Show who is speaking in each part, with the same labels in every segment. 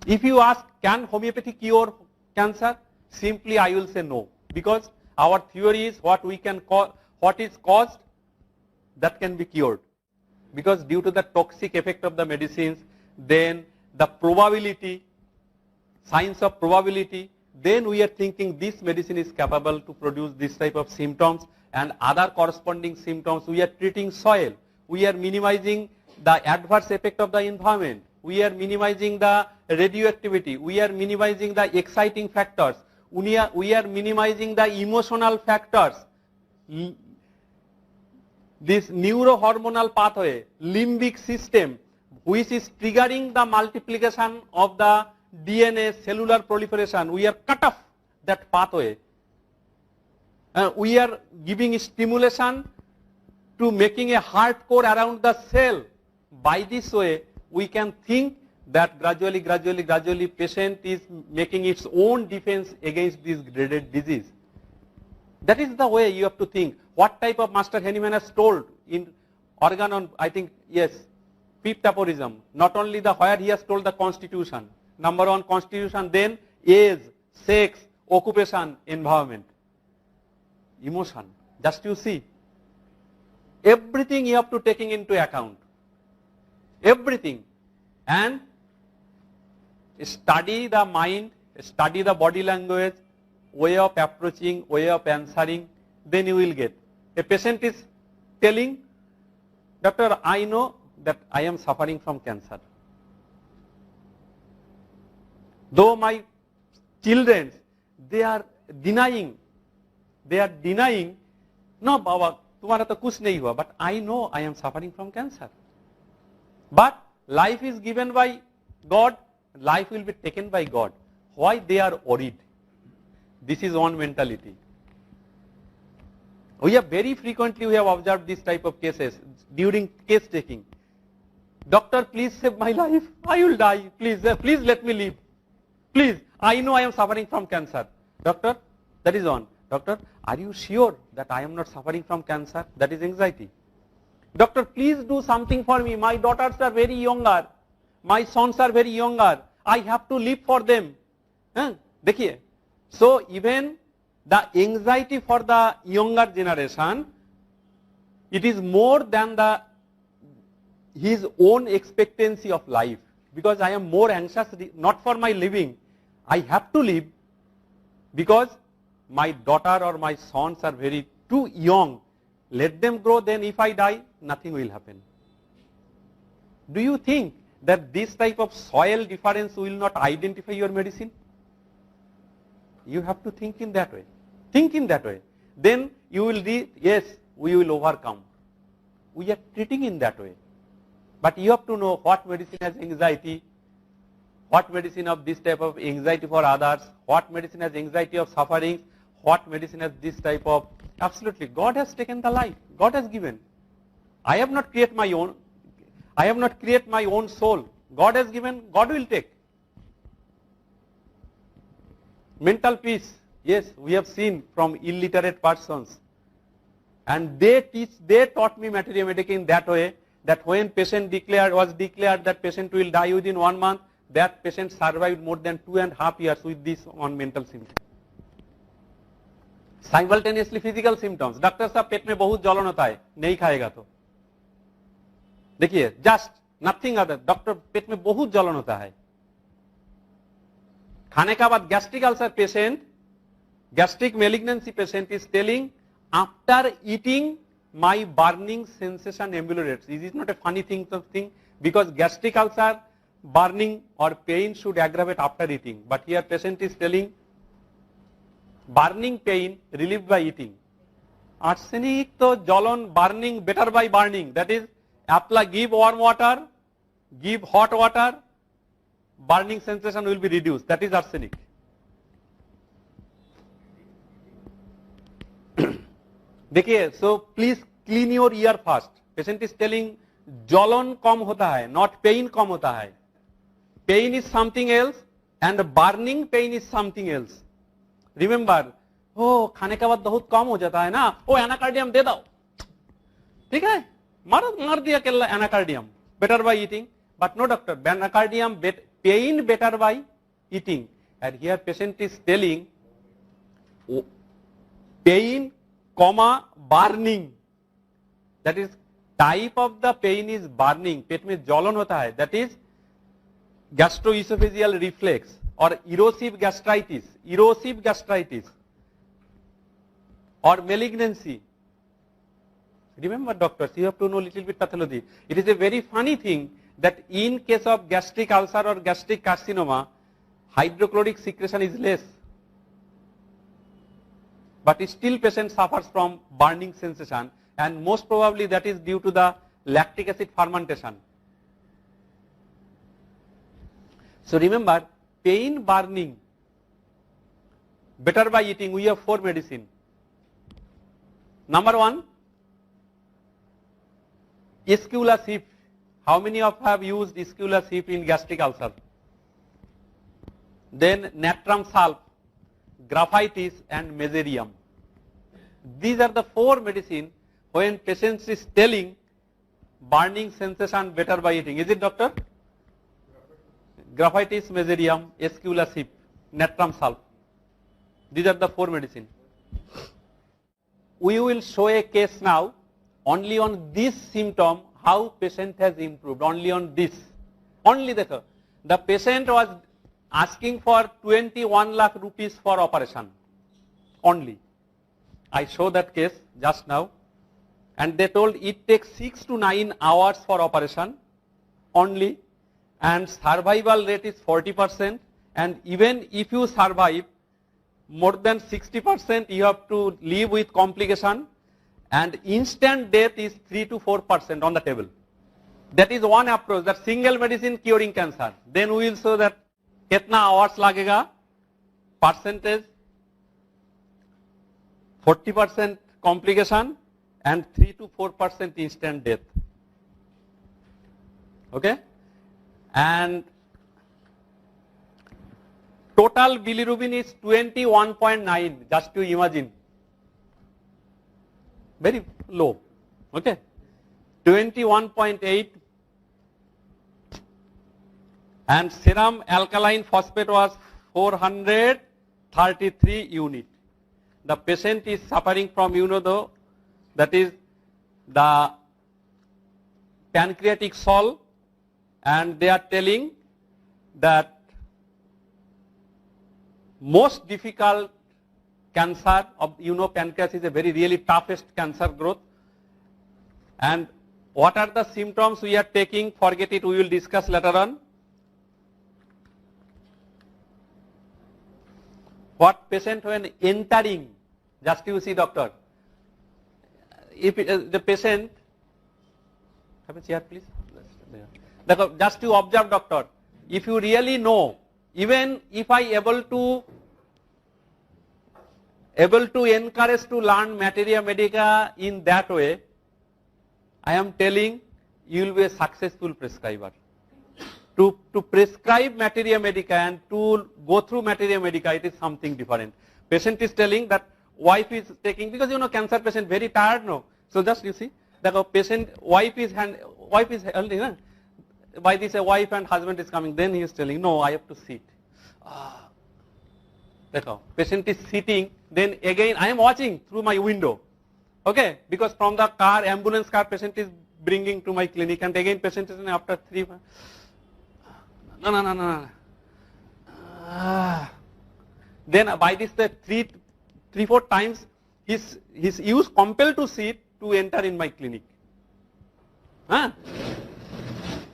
Speaker 1: If you ask, can homeopathy cure cancer? Simply I will say no, because our theory is what is caused, that can be cured. Because due to the toxic effect of the medicines, then the probability, science of probability, then we are thinking this medicine is capable to produce this type of symptoms and other corresponding symptoms. We are treating soil. We are minimizing the adverse effect of the environment. We are minimizing the radioactivity. We are minimizing the exciting factors. We are minimizing the emotional factors. This neurohormonal pathway, limbic system, which is triggering the multiplication of the DNA, cellular proliferation. We are cut off that pathway. We are giving stimulation to making a hardcore around the cell. By this way, we can think that gradually patient is making its own defense against this dreaded disease. That is the way you have to think. What type of Master Henneman has told in organ on, I think, yes, fifth aphorism. Not only the where he has told the constitution. Number one, constitution, then age, sex, occupation, environment, emotion. Just you see. Everything you have to taking into account. Everything. And study the mind, study the body language, way of approaching, way of answering, then you will get. A patient is telling, doctor, I know that I am suffering from cancer. Though my children, they are denying, no Baba, tumhara to kuch nahi hua, but I know I am suffering from cancer. But life is given by God, life will be taken by God. Why they are worried? This is one mentality. We have very frequently we have observed this type of cases during case taking. Doctor, please save my life. I will die. Please let me live. Please, I know I am suffering from cancer. Doctor, that is on. Doctor, are you sure that I am not suffering from cancer? That is anxiety. Doctor, please do something for me. My daughters are very younger. My sons are very younger. I have to live for them. देखिए, so even the anxiety for the younger generation, it is more than his own expectancy of life. Because I am more anxious, not for my living. I have to live because my daughter or my sons are very too young. Let them grow, then if I die, nothing will happen. Do you think that this type of soil difference will not identify your medicine? You have to think in that way. Think in that way. Then you will read, yes, we will overcome. We are treating in that way. But you have to know what medicine has anxiety, what medicine of this type of anxiety for others, what medicine has anxiety of suffering, what medicine has this type of, absolutely, God has taken the life, God has given. I have not created my own, I have not created my own soul. God has given, God will take. Mental peace, yes, we have seen from illiterate persons. And they taught me materia medica in that way, that when patient was declared that patient will die within 1 month, that patient survived more than 2.5 years with this on mental symptoms. Simultaneously physical symptoms. Doctor साहब पेट में बहुत जलन होता है, नहीं खाएगा तो देखिए जस्ट नथिंग अदर, डॉक्टर पेट में बहुत जलन होता है, खाने का बाद gastric ulcer patient, gastric malignancy patient is telling after eating my burning sensation ameliorates. This is not a funny thing, because gastric ulcer, burning or pain should aggravate after eating. But here patient is telling burning pain relieved by eating. Arsenic to jalon burning better by burning. That is, apply, give warm water, give hot water, burning sensation will be reduced. That is arsenic. देखिए, so please clean your ear first. Patient is telling जलन कम होता है, not pain कम होता है. Pain is something else and burning pain is something else. Remember, खाने के बाद बहुत कम हो जाता है ना, एनाकार्डियम दे दो, ठीक है, मार दिया केला Anacardium, better by eating. But no doctor, Anacardium pain better by eating. And here patient is telling pain, comma, burning. That is type of the pain is burning. पेट में जलन होता है. That is gastroesophageal reflex or erosive gastritis or malignancy. Remember, doctors, you have to know little bit pathology. It is a very funny thing that in case of gastric ulcer or gastric carcinoma, hydrochloric secretion is less. But still patient suffers from burning sensation, and most probably that is due to the lactic acid fermentation. So remember, pain, burning, better by eating, we have 4 medicine. Number 1, Esculapib. How many of you have used Esculapib in gastric ulcer? Then natrum salp, graphitis and meserium. These are the 4 medicine when patient is telling burning sensation better by eating. Is it, doctor? Graphitis, meserium, Esculapib, natrum salp. These are the 4 medicine. We will show a case now only on this symptom how patient has improved. Only on this. Only that. The patient was asking for 21 lakh rupees for operation. Only. I show that case just now. And they told it takes 6 to 9 hours for operation only. And survival rate is 40%. And even if you survive more than 60%, you have to live with complication. And instant death is 3 to 4% on the table. That is one approach, that single medicine curing cancer. Then we will show that kitna hours lagega, percentage, 40% complication and 3 to 4% instant death. Okay? And total bilirubin is 21.9, just to imagine. Very low. Okay? 21.8. And serum alkaline phosphate was 433 unit. The patient is suffering from, that is the pancreatic sol, and they are telling that most difficult cancer of, pancreas is a very really toughest cancer growth. And what are the symptoms we are taking? Forget it, we will discuss later on. What patient when entering, just you see, doctor. If the patient, have a chair please. Just to observe, doctor. If you really know, even if I able to encourage to learn materia medica in that way, I am telling you will be a successful prescriber. To prescribe materia medica and to go through materia medica, it is something different. Patient is telling that wife is taking, because cancer patient very tired, no. So just you see that a patient, wife is holding, by this a wife and husband is coming, then he is telling, no, I have to sit. Patient is sitting, then again I am watching through my window. Okay, because from the car, ambulance car, patient is bringing to my clinic, and again patient is after 3. No. Then by this 3-4 times, his use compelled to sit to enter in my clinic.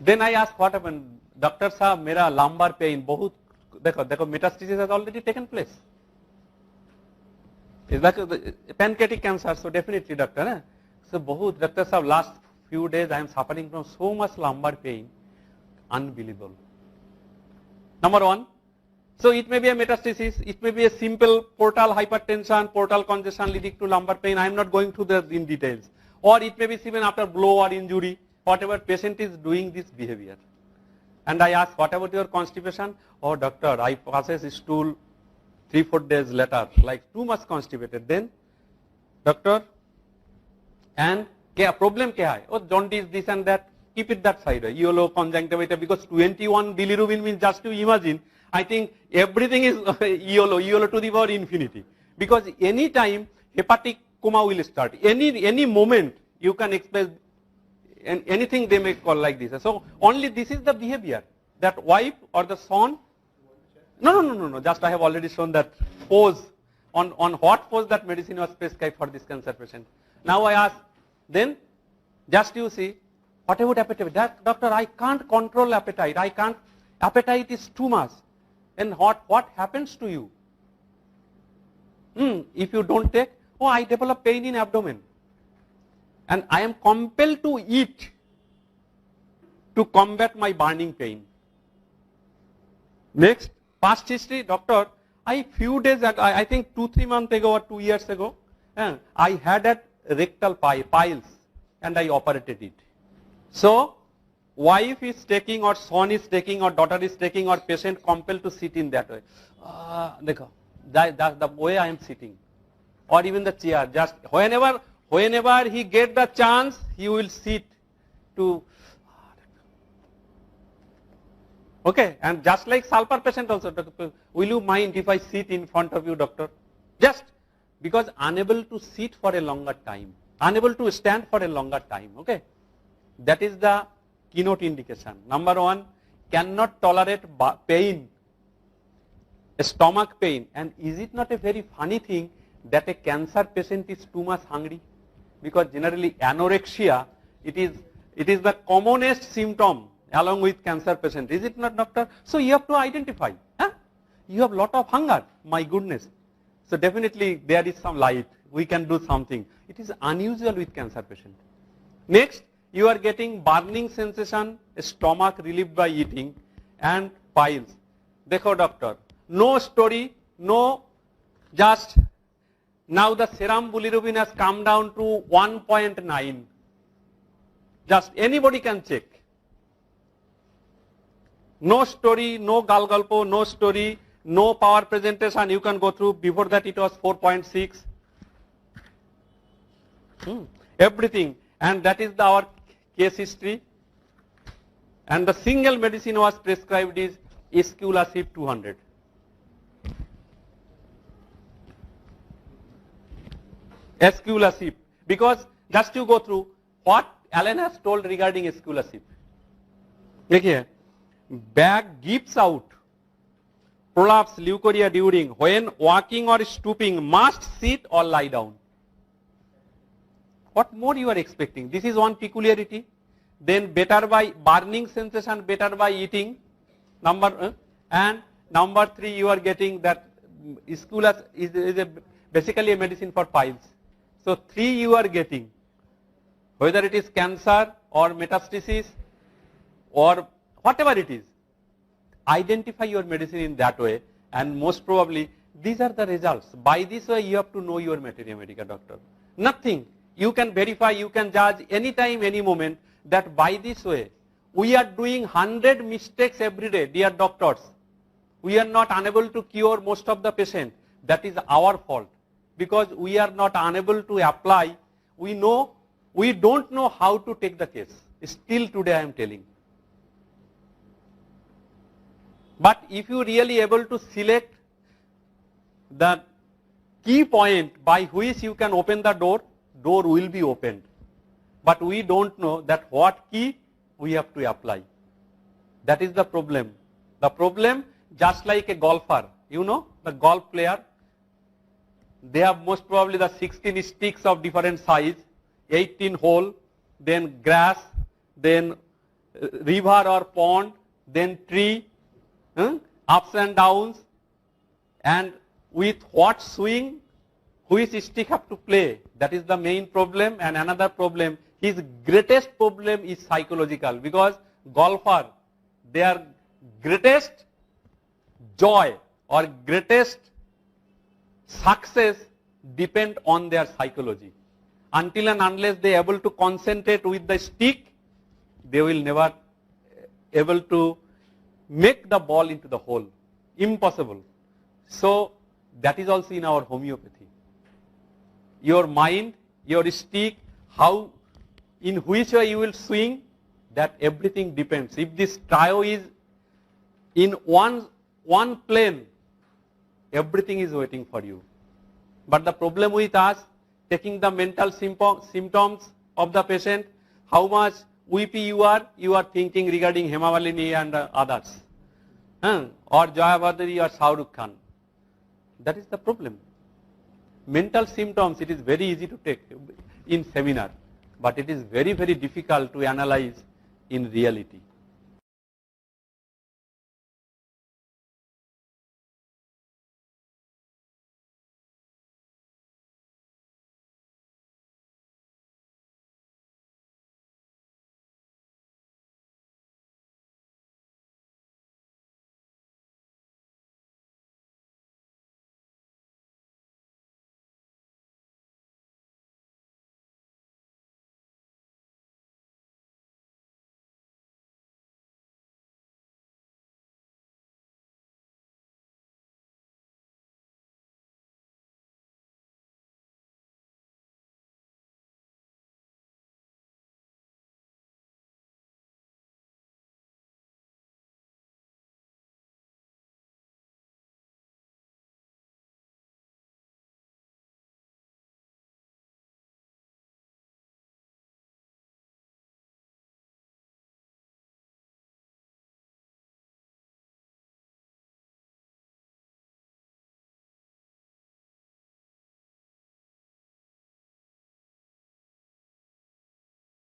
Speaker 1: Then I asked what happened. Doctor sahab, mera lumbar pain, bahut, dekho, metastasis has already taken place. It's like pancreatic cancer, so definitely, doctor. So bahut, doctor sahab, last few days I am suffering from so much lumbar pain, unbelievable. Number 1. So it may be a metastasis, it may be a simple portal hypertension, portal congestion leading to lumbar pain. I am not going through that in details. Or it may be even after blow or injury, whatever patient is doing this behavior. And I ask, what about your constipation? Oh doctor, I process stool 3-4 days later, like too much constipated. Then, doctor, and problem kya hai? Oh, jaundice, this and that. keep it that side, yellow conjunctivitis, because 21 bilirubin means, just to imagine, I think everything is yellow to the power infinity. Because any time hepatic coma will start, any moment you can express anything they may call like this. So only this is the behavior, that wife or the son. No, just I have already shown that pose, on what pose that medicine was prescribed for this cancer patient. Now I ask, then just you see, what about appetite? That, doctor, I can't control appetite. Appetite is too much. And what happens to you? If you don't take, I develop pain in abdomen. And I am compelled to eat to combat my burning pain. Next, past history, doctor, few days ago, I think 2-3 months ago or 2 years ago, I had a rectal piles and I operated it. So, wife is taking or son is taking or daughter is taking or patient compelled to sit in that way. That's the way I am sitting. Or even the chair, just whenever he get the chance, he will sit to, okay, and just like sulfur patient also, will you mind if I sit in front of you, doctor? Just because unable to sit for a longer time, unable to stand for a longer time, okay. That is the keynote indication. Number 1, cannot tolerate pain, stomach pain. And is it not a very funny thing that a cancer patient is too much hungry? Because generally anorexia, it is the commonest symptom along with cancer patient. Is it not, doctor? So you have to identify. You have lot of hunger. My goodness. So definitely there is some light. We can do something. It is unusual with cancer patient. Next, you are getting burning sensation, stomach relieved by eating, and piles. Dekho, doctor. No story, no, just now the serum bilirubin has come down to 1.9. Just anybody can check. No story, no galgalpo, no story, no power presentation. You can go through. Before that it was 4.6. Everything. And that is our case history. And the single medicine was prescribed is Esculasib 200. Esculasib. Because just to go through what Alan has told regarding Esculasib. Look here. Back gives out prolapse, leukorrhea during, when walking or stooping, must sit or lie down. What more you are expecting? This is one peculiarity. Then better by burning sensation, better by eating. And number 3, you are getting that Esculas is basically a medicine for piles. So 3 you are getting. Whether it is cancer or metastasis or whatever it is, identify your medicine in that way, and most probably these are the results. By this way you have to know your materia medica, doctor. Nothing. You can verify, you can judge anytime, any moment that by this way we are doing 100 mistakes every day, dear doctors. We are not unable to cure most of the patient. That is our fault, because we are not unable to apply. We don't know how to take the case. Still today I am telling. But if you really able to select the key point by which you can open the door, door will be opened. But we don't know that what key we have to apply. That is the problem. The problem, just like a golfer, you know, the golf player, they have most probably the 16 sticks of different size, 18 hole, then grass, then river or pond, then tree, ups and downs, and with what swing, which stick have to play. That is the main problem. And another problem, his greatest problem is psychological, because golfer, their greatest joy or greatest success depend on their psychology. Until and unless they are able to concentrate with the stick, they will never able to make the ball into the hole. Impossible. So that is also in our homeopathy. Your mind, your stick, how, in which way you will swing, that everything depends. If this trio is in one plane, everything is waiting for you. But the problem with us, taking the mental symptoms of the patient, how much weepy you are thinking regarding Hema Malini and others. Or Jaya Bhadri or Shah Rukh Khan. That is the problem. Mental symptoms, it is very easy to take in seminar, but it is very, very difficult to analyze in reality.